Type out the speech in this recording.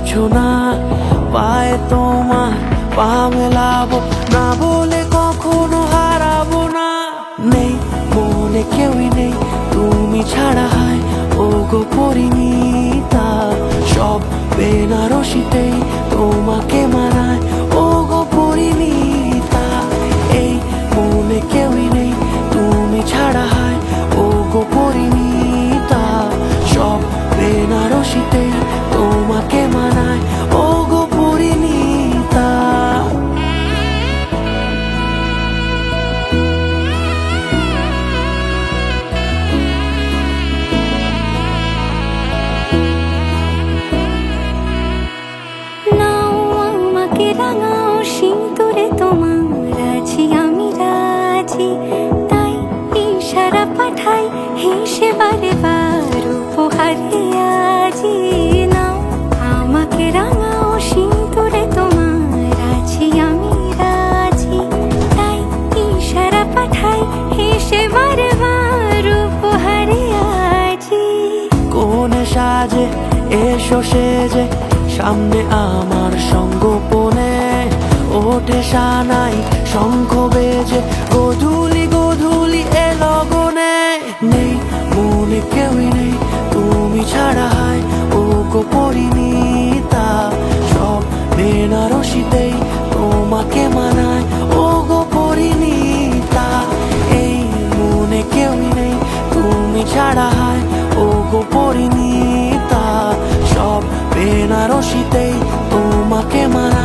বুঝছো না, পায়ে তোমার পা মেলাবো না বলে কখনো হারাবো না। নেই মনে কেউই নেই তুমি ছাড়া, হায় ও গো পরিণীতা। সব বেনারসিতেই তোমাকে মানায় ও গো পরিণীতা। এই মনে কেউই নেই তুমি ছাড়া, হায় ও গো পরিণীতা। সব বেনারসিতেই তোমাকে মানায় ও গো পরিণীতা। রাঙাও সিঁদুরে তোমার আছি আমি রাজি, তাই ইশারা পাঠাই হেসে বারে বার উপহারে আজি। নাও আমাকে রাঙাও সিঁদুরে তোমার আছি আমি রাজি, তাই ইশারা পাঠাই হেসে বারে বার উপহারে আজি। কোনে সাজে এসো সেজে সামনে আমার সঙ্গোপনে, ওঠে সানাই শঙ্খ বেজে গধূলি গধূলি এ লগনে। নেই মনে কেউই নেই তুমি ছাড়া, হায় ও গো পরিণীতা। সব বেনারসিতেই তোমাকে মানায় ও গো পরিণীতা। এই মনে কেউই নেই তুমি ছাড়া, হায় ও গো পরিণীতা। সব বেনারসিতেই তোমাকে মানায়